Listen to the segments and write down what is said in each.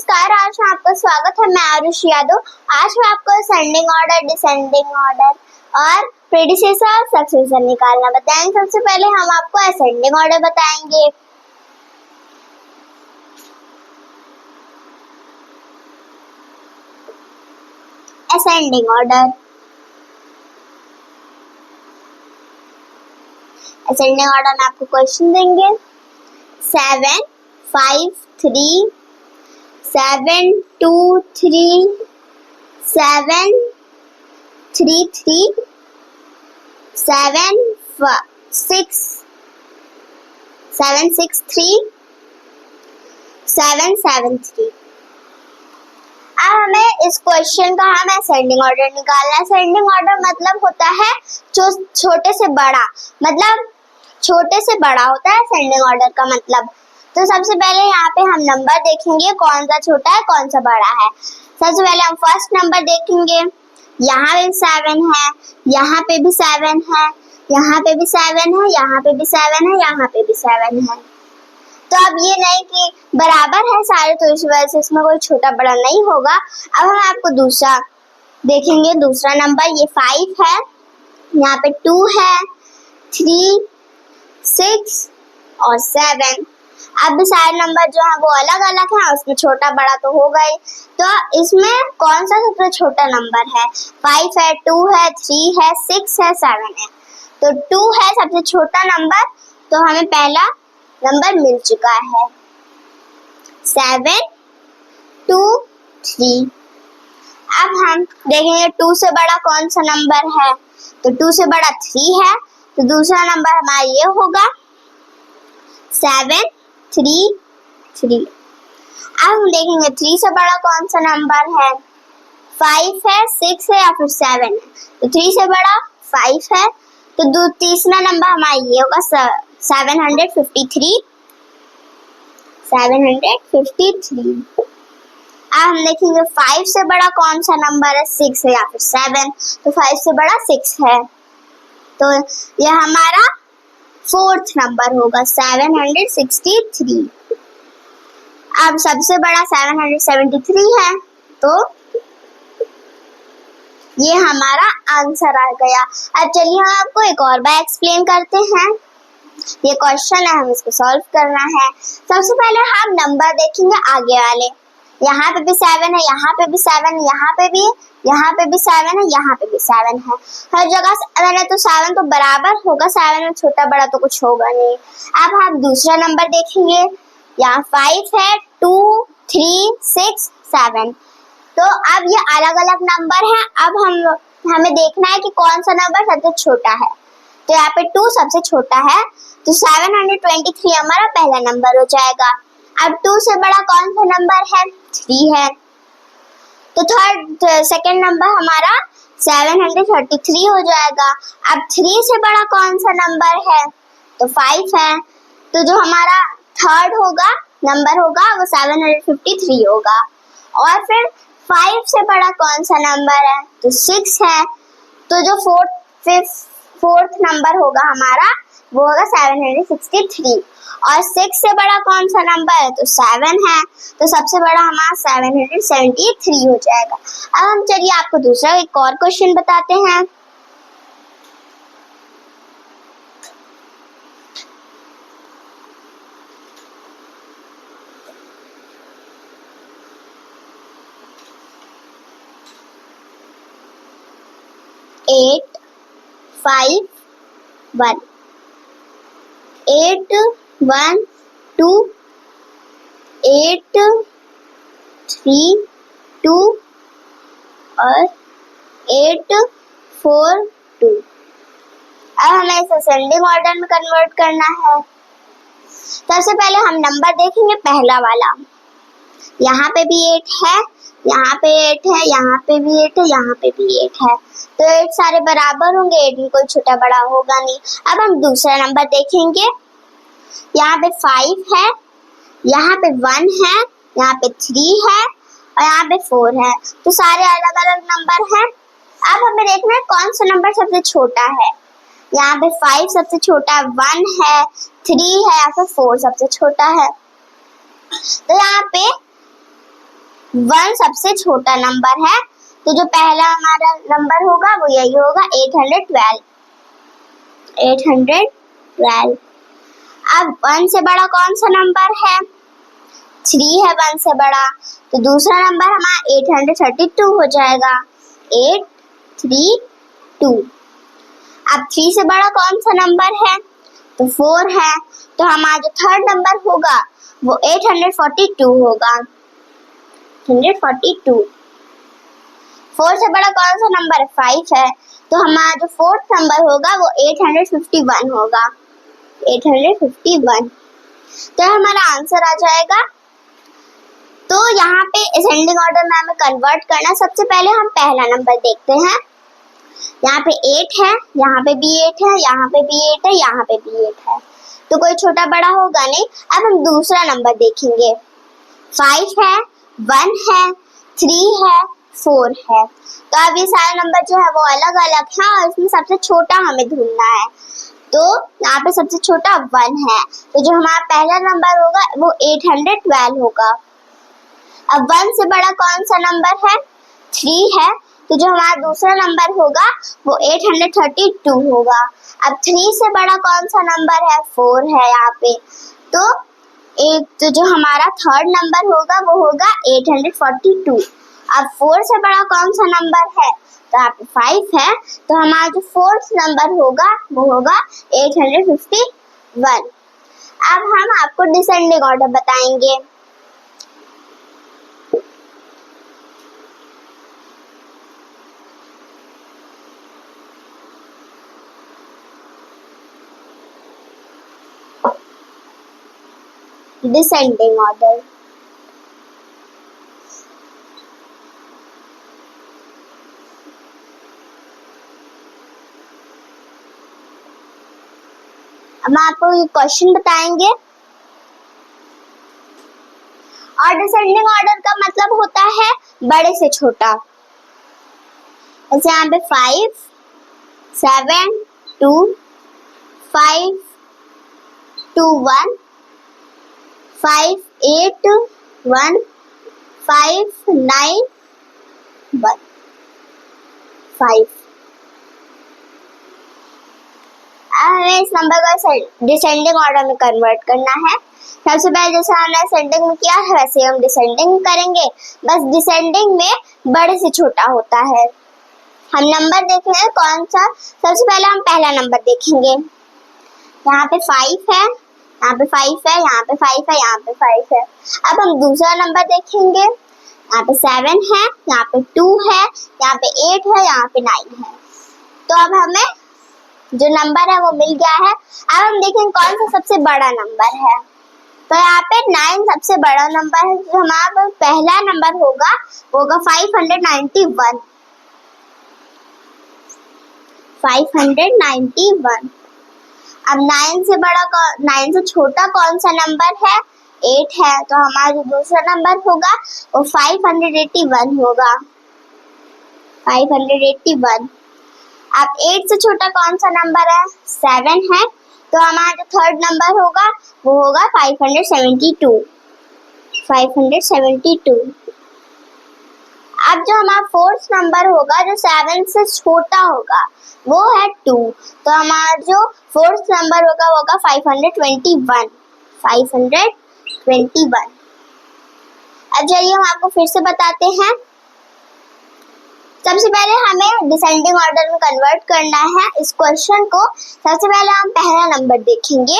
नमस्कार, आज में आपका स्वागत है। मैं आरुष यादव। आज मैं आपको असेंडिंग ऑर्डर, डिसेंडिंग ऑर्डर और प्रेडिसेसर और सक्सेसर निकालना बताएंगे। सबसे पहले हम आपको असेंडिंग ऑर्डर बताएंगे। असेंडिंग ऑर्डर, असेंडिंग ऑर्डर में आपको क्वेश्चन देंगे 7, 5, 3, 7, 2, 3, 7, 3, 3, 7, 6, 7, 6, 3, 7, 7, 3। अब हमें इस क्वेश्चन का हमें असेंडिंग ऑर्डर निकालना है। असेंडिंग ऑर्डर मतलब होता है जो छोटे से बड़ा, मतलब छोटे से बड़ा होता है असेंडिंग ऑर्डर का मतलब। तो सबसे पहले यहाँ पे हम नंबर देखेंगे, कौन सा छोटा है कौन सा बड़ा है। सबसे पहले हम फर्स्ट नंबर देखेंगे। यहाँ पे 7 है, यहाँ पे भी 7 है, यहाँ पे भी 7 है, यहाँ पे भी 7 है, यहाँ पे भी 7 है। तो अब ये नहीं कि बराबर है सारे, तो इस वजह से इसमें कोई छोटा बड़ा नहीं होगा। अब हम आपको दूसरा देखेंगे। दूसरा नंबर ये 5 है, यहाँ पे 2 है, 3, 6 और 7। अब सारे नंबर जो है वो अलग अलग हैं, उसमें छोटा बड़ा तो होगा ही। तो इसमें कौन सा सबसे छोटा नंबर है? 5 है, 2 है, 3 है, 6 है, 7 है। तो 2 है सबसे छोटा नंबर, तो हमें पहला नंबर मिल चुका है। 7, 2, 3। अब हम देखेंगे 2 से बड़ा कौन सा नंबर है। तो 2 से बड़ा 3 है, तो दूसरा नंबर हमारा ये होगा 7, 3, 3। अब हम देखेंगे 3 से बड़ा कौन सा नंबर है। 5 है, 6 है या फिर 7 है। तो 3 से बड़ा 5 है, तो तीसरा नंबर हमारा ये होगा 753। 753। अब हम देखेंगे 5 से बड़ा कौन सा नंबर है। 6 है या फिर 7। तो 5 से बड़ा 6 है, तो यह हमारा फोर्थ नंबर होगा 763। अब सबसे बड़ा 773 है, तो ये हमारा आंसर आ गया। अब चलिए हम आपको एक और बार एक्सप्लेन करते हैं। ये क्वेश्चन है, हम इसको सॉल्व करना है। सबसे पहले हम नंबर देखेंगे आगे वाले। यहाँ पे भी 7 है, यहाँ पे भी 7 है, यहाँ पे भी 7 है, यहाँ पे भी 7 है। हर जगह 7 है, तो 7 तो बराबर होगा। 7 में छोटा बड़ा तो कुछ होगा नहीं। अब हम दूसरा नंबर देखेंगे। यहाँ 5 है, 2, 3, 6, 7। तो अब ये अलग अलग नंबर है। अब हमें देखना है कि कौन सा नंबर सबसे छोटा है। तो यहाँ पे 2 सबसे छोटा है, तो 723 हमारा पहला नंबर हो जाएगा। अब 2 से बड़ा कौन सा नंबर है? 3 है, तो सेकंड नंबर हमारा 733 हो जाएगा। अब 3 से बड़ा कौन सा नंबर है? तो 5 है, तो जो हमारा थर्ड होगा नंबर होगा वो 753 होगा। और फिर 5 से बड़ा कौन सा नंबर है? तो 6 है, तो जो फोर्थ नंबर होगा हमारा वो होगा 763। और 6 से बड़ा कौन सा नंबर है? तो 7 है, तो सबसे बड़ा हमारा 773 हो जाएगा। अब हम चलिए आपको दूसरा एक और क्वेश्चन बताते हैं। एट 5 1 8 1 2 8 3 2 और 8 4 2। अब हमें इसे असेंडिंग ऑर्डर में कन्वर्ट करना है। सबसे पहले हम नंबर देखेंगे पहला वाला। यहाँ पे भी 8 है, यहाँ पे 8 है, यहाँ पे भी 8 है, यहाँ पे भी 8 है। तो 8 सारे बराबर होंगे, 8 में कोई छोटा बड़ा होगा नहीं। अब हम दूसरा नंबर देखेंगे। यहाँ पे 5 है, यहाँ पे 1 है, यहाँ पे 3 है और यहाँ पे 4 है। तो सारे अलग अलग नंबर हैं। अब हमें देखना है कौन सा नंबर सबसे छोटा है। यहाँ पे 5 सबसे छोटा, 1 है, 3 है या फिर 4 सबसे छोटा है। तो यहाँ पे 1 सबसे छोटा नंबर है, तो जो पहला हमारा नंबर होगा वो यही होगा 812। 812। अब 1 से बड़ा कौन सा नंबर है? 3 है 1 से बड़ा, तो दूसरा नंबर हमारा 832 हो जाएगा। 832। अब 3 से बड़ा कौन सा नंबर है? तो 4 है, तो हमारा जो थर्ड नंबर होगा वो 842 होगा। 842। 4 से बड़ा कौन सा नंबर है? 5 है, तो हमारा जो फोर्थ नंबर होगा वो 851 होगा। 851। तो हमारा आंसर आ जाएगा। तो यहाँ पे असेंडिंग ऑर्डर में हमें कन्वर्ट करना। सबसे पहले हम पहला नंबर देखते हैं। यहाँ पे 8 है, यहाँ पे भी 8 है, यहाँ पे भी 8 है, यहाँ पे भी 8 है, तो कोई छोटा बड़ा होगा नहीं। अब हम दूसरा नंबर देखेंगे। 5 है, 1 है, 3 है, 4 है, तो अब ये सारे नंबर जो है वो अलग अलग है और इसमें सबसे छोटा हमें ढूंढना है। तो यहाँ पे सबसे छोटा 1 है, तो जो हमारा पहला नंबर होगा वो 812 होगा। अब 1 से बड़ा कौन सा नंबर है? 3 है, तो जो हमारा दूसरा नंबर होगा वो 832 होगा। अब 3 से बड़ा कौन सा नंबर है? 4 है यहाँ पे, तो जो हमारा थर्ड नंबर होगा वो होगा 842। अब 4 से बड़ा कौन सा नंबर है? तो यहाँ पे 5 है, तो हमारा जो फोर्थ नंबर होगा वो होगा 851। अब हम आपको डिसेंडिंग ऑर्डर बताएंगे। Descending order. अब मैं आपको ये क्वेश्चन बताएंगे। और डिसेंडिंग ऑर्डर का मतलब होता है बड़े से छोटा। जैसे यहाँ पे 5 7 2 5 2 1 5 8 1 5 9 1 5। हमें इस नंबर को डिसेंडिंग ऑर्डर में कन्वर्ट करना है। सबसे पहले जैसे हमने असेंडिंग में किया है वैसे हम डिसेंडिंग करेंगे, बस डिसेंडिंग में बड़े से छोटा होता है। हम नंबर देखेंगे कौन सा। सबसे पहले हम पहला नंबर देखेंगे। यहाँ पे 5 है, यहाँ पे 5 है, यहाँ पे 5 है, यहाँ पे 5 है। अब हम दूसरा नंबर देखेंगे। यहाँ पे 7 है, यहाँ पे 2 है, यहाँ पे 8 है, यहाँ पे 9 है। तो अब हमें जो नंबर है वो मिल गया है। अब हम देखेंगे कौन सा सबसे बड़ा नंबर है। तो यहाँ पे 9 सबसे बड़ा नंबर है, जो हमारा पहला नंबर होगा वो होगा 591। 591। अब 9 से छोटा कौन सा नंबर है? 8 है, तो हमारा जो दूसरा नंबर होगा वो 581 होगा। 581। अब 8 से छोटा कौन सा नंबर है? 7 है, तो हमारा जो थर्ड नंबर होगा वो होगा 572। 572। अब जो हमारा फोर्थ नंबर होगा जो 7 से छोटा होगा वो है 2, तो हमारा जो फोर्थ नंबर होगा वो होगा 521। 521। अब चलिए हम आपको फिर से बताते हैं। सबसे पहले हमें डिसेंडिंग ऑर्डर में कन्वर्ट करना है इस क्वेश्चन को। सबसे पहले हम पहला नंबर देखेंगे।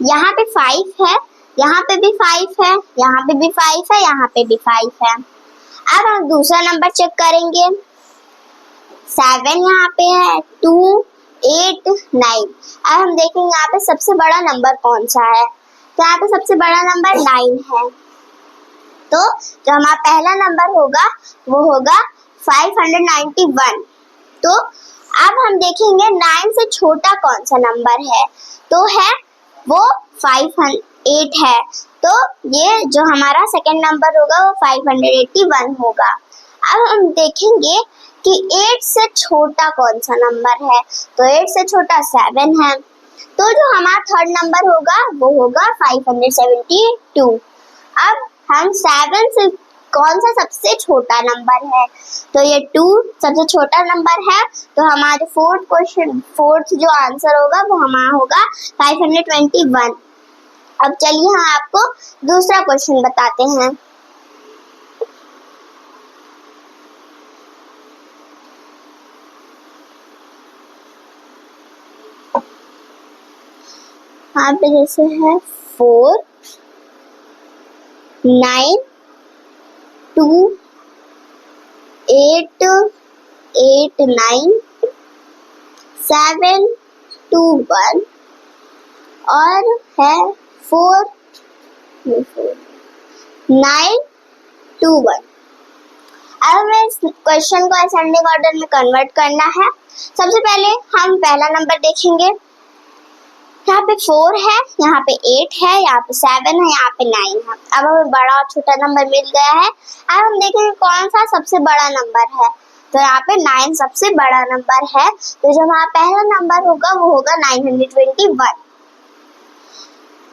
यहाँ पे 5 है, यहाँ पे भी 5 है, यहाँ पे भी 5 है, यहाँ पे भी 5 है। अब हम दूसरा नंबर चेक करेंगे। 7 यहाँ पे है, 2 8 9। अब हम देखेंगे यहाँ पे सबसे बड़ा नंबर कौन सा है। तो यहाँ पे सबसे बड़ा नंबर 9 है, तो जो हमारा पहला नंबर होगा वो होगा 591। तो अब हम देखेंगे 9 से छोटा कौन सा नंबर है, तो है वो 8 है, तो ये जो हमारा सेकंड नंबर होगा वो 581 होगा। अब हम देखेंगे कि 8 से छोटा कौन सा नंबर है, तो 8 से छोटा 7 है, तो जो हमारा थर्ड नंबर होगा वो होगा 572। अब हम 7 से कौन सा सबसे छोटा नंबर है। तो ये 2 सबसे छोटा नंबर है, तो हमारे फोर्थ जो आंसर होगा वो हमारा होगा 521। अब चलिए हम आपको दूसरा क्वेश्चन बताते हैं। यहाँ पे जैसे है 4 9 2 8 8 9 7 2 1 और है 4 9 2 1। अब हमें इस क्वेश्चन को असेंडिंग ऑर्डर में कन्वर्ट करना है। सबसे पहले हम पहला नंबर देखेंगे। यहाँ पे 4 है, यहाँ पे 8 है, यहाँ पे 7 है, यहाँ पे 9 है। अब हमें बड़ा और छोटा नंबर मिल गया है। अब हम देखेंगे कौन सा सबसे बड़ा नंबर है। तो यहाँ पे 9 सबसे बड़ा नंबर है, तो जो हमारा पहला नंबर होगा वो होगा 921।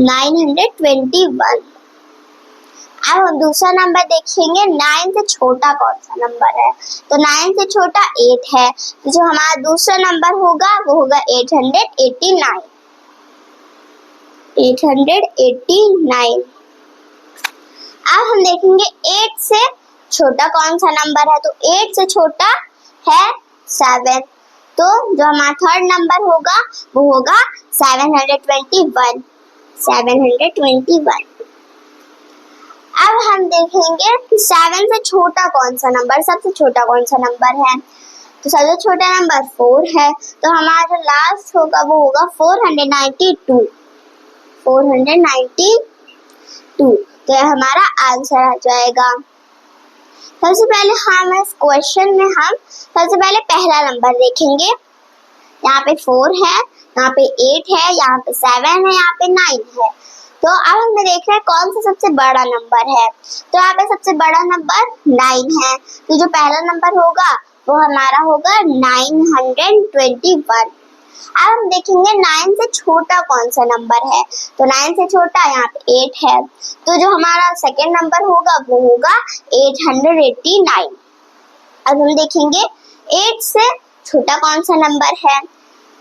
921। अब हम दूसरा नंबर देखेंगे 9 से छोटा कौन सा नंबर है। तो 9 से छोटा 8 है, तो जो हमारा दूसरा नंबर होगा वो होगा 889। 889। अब हम देखेंगे 8 से छोटा कौन सा नंबर है। तो 8 से छोटा है 7, तो जो हमारा थर्ड नंबर होगा वो होगा 721। 721। अब हम देखेंगे कि 7 से छोटा कौन सा नंबर, सबसे छोटा कौन सा नंबर है। तो सबसे छोटा नंबर 4 है, तो हमारा जो लास्ट होगा वो होगा 492। 492, तो यह हमारा आंसर आ जाएगा। सबसे पहले हम इस क्वेश्चन में हम सबसे पहले पहला नंबर देखेंगे। यहाँ पे 4 है, यहाँ पे 8 है, यहाँ पे 7 है, यहाँ पे 9 है। तो अब हमें देख रहे हैं कौन सा सबसे बड़ा नंबर है। तो यहाँ पे सबसे बड़ा नंबर 9 है, तो जो पहला नंबर होगा वो हमारा होगा 921। अब हम देखेंगे 9 से छोटा कौन सा नंबर है। तो 9 से छोटा यहाँ पे 8 है, तो जो हमारा सेकेंड नंबर होगा वो होगा 889। अब हम देखेंगे 8 से छोटा कौन सा नंबर है।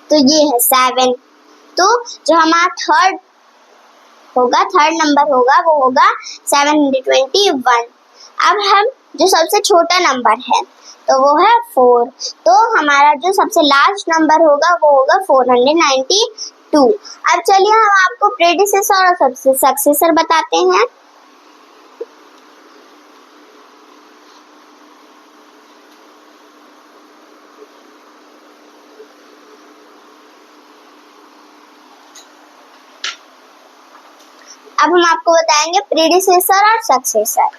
तो ये है 7, तो जो हमारा थर्ड नंबर होगा वो होगा 721। अब हम जो सबसे छोटा नंबर है तो वो है 4, तो हमारा जो सबसे लास्ट नंबर होगा वो होगा 492। अब चलिए हम आपको प्रेडिसेसर और सबसे सक्सेसर बताते हैं। अब हम आपको बताएंगे प्रेडिसेसर और सक्सेसर।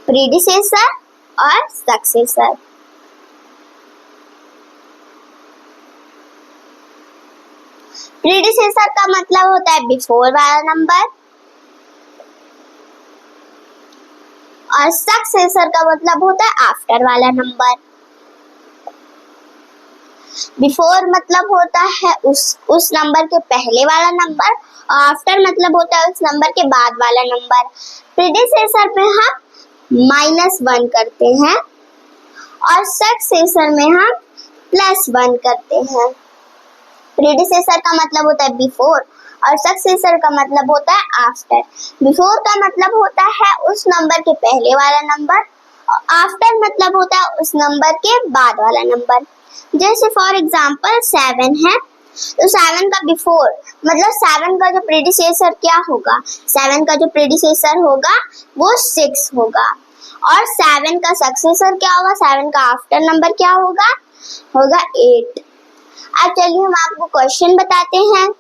प्रेडिसेसर और सक्सेसर। प्रेडिसेसर का मतलब होता है बिफोर वाला नंबर, और सक्सेसर का मतलब होता है आफ्टर वाला नंबर। बिफोर मतलब होता है उस नंबर के पहले वाला नंबर, और आफ्टर मतलब होता है उस नंबर के बाद वाला नंबर। प्रेडिसेसर में हम -1 करते हैं और सक्सेसर में हम +1 करते हैं। प्रेडिसेसर का मतलब होता है बिफोर और सक्सेसर का मतलब होता है आफ्टर। बिफोर का मतलब होता है उस नंबर के पहले वाला नंबर, और आफ्टर मतलब होता है उस नंबर के बाद वाला नंबर। जैसे फॉर एग्जाम्पल 7 है, तो 7 का बिफोर मतलब 7 का जो प्रेडिसेसर क्या होगा, 7 का जो प्रेडिसेसर होगा वो 6 होगा, और 7 का सक्सेसर क्या होगा, 7 का आफ्टर नंबर क्या होगा 8। अब चलिए हम आपको क्वेश्चन बताते हैं।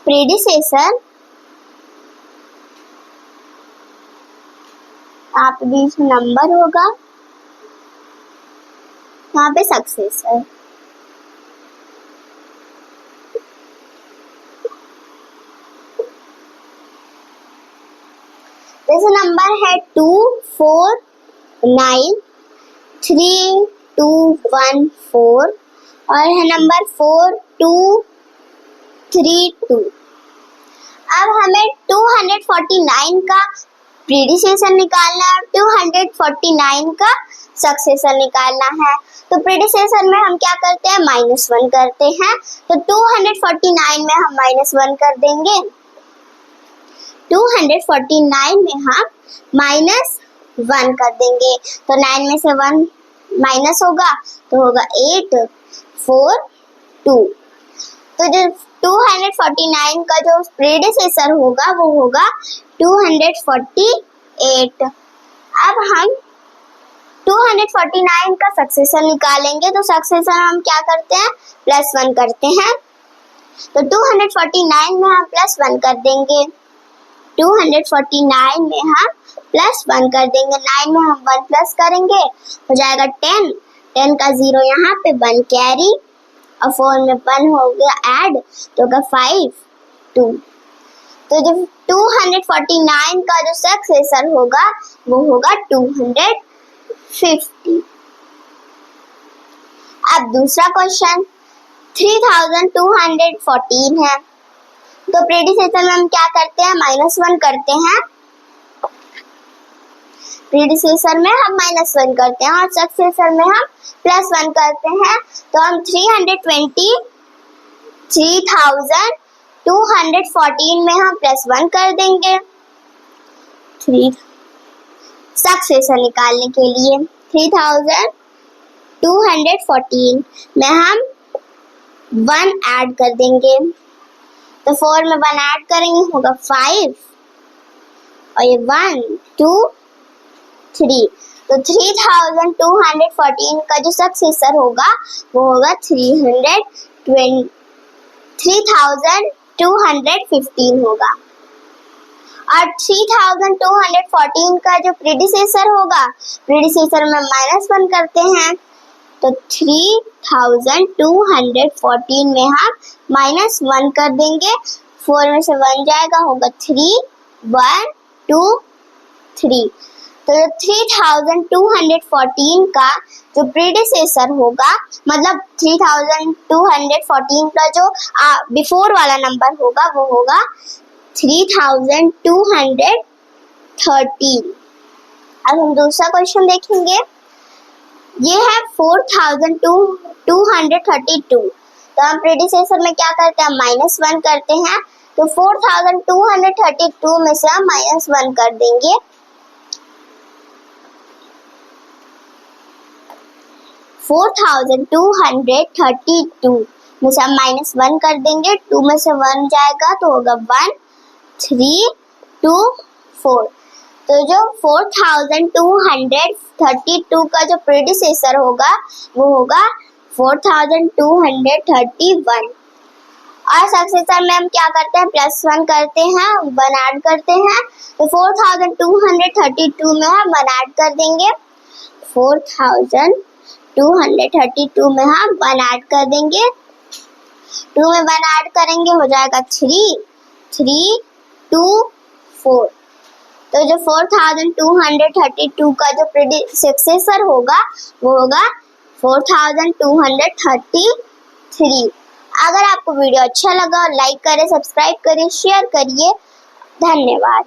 प्रेडिसेसर, यहाँ पे बीच में नंबर होगा, यहाँ पे सक्सेसर। जैसे नंबर है 2 4 9 3 2 1 4 और है नंबर 4 2 3 2। अब हमें 249 का प्रीडिसेसर निकालना है और 249 का सक्सेसर निकालना है। तो प्रीडिसेसर में हम क्या करते हैं, -1 करते हैं। तो 249 में हम -1 कर देंगे। 249 में हम -1 कर देंगे। तो 9 में से 1 माइनस होगा तो होगा 8 4 2। तो जो 249 का जो प्रीडिसेसर होगा वो होगा 248। अब हम 249 का सक्सेसर निकालेंगे। तो सक्सेसर हम क्या करते हैं, +1 करते हैं। तो 249 में हम +1 कर देंगे। 249 में हम +1 कर देंगे। 9 में हम 1 प्लस करेंगे, हो जाएगा 10। 10 का 0 यहाँ पे 1 कैरी और 4 में 1 हो गया ऐड, तो होगा 5 2। तो जो 249 का जो सक्सेसर होगा वो होगा 250। अब दूसरा क्वेश्चन 3214 है। तो प्रीडिसेसर में हम क्या करते हैं, -1 करते हैं। प्रीडिसेसर में हम -1 करते हैं और सक्सेसर में हम +1 करते हैं। तो हम 3214 में हम +1 कर देंगे 3 सक्सेसर निकालने के लिए। 3214 में हम 1 ऐड कर देंगे। तो 4 में 1 ऐड करेंगे, होगा 5 और ये 1 2 3। तो 3214 का जो सक्सेसर होगा वो होगा 3215 होगा। और 3214 का जो प्रीडिसेसर होगा, प्रीडिसेसर में -1 करते हैं। तो 3214 में हम -1 कर देंगे। 4 में से 1 जाएगा, होगा 3 1 2 3। तो 3214 का जो प्रीडिसेसर होगा, मतलब 3214 का जो बिफोर वाला नंबर होगा वो होगा 3213। अब हम दूसरा क्वेश्चन देखेंगे। ये है 4232। तो हम प्रीडिसेसर में क्या करते हैं, -1 करते हैं। तो 4232 में से हम -1 कर देंगे। 4232 में से हम -1 कर देंगे। 2 में से 1 जाएगा तो होगा 1 3 2 4। तो जो 4232 का जो प्रीडिसेसर होगा वो होगा 4231। और सक्सेसर में हम क्या करते हैं, +1 करते हैं, 1 ऐड करते हैं। तो 4232 में हम 1 ऐड कर देंगे। 4232 में हम 1 ऐड कर देंगे। 2 में 1 ऐड करेंगे, हो जाएगा 3 3 2 4। तो जो 4232 का जो सक्सेसर होगा वो होगा 4233। अगर आपको वीडियो अच्छा लगा, लाइक करें, सब्सक्राइब करें, शेयर करिए। धन्यवाद।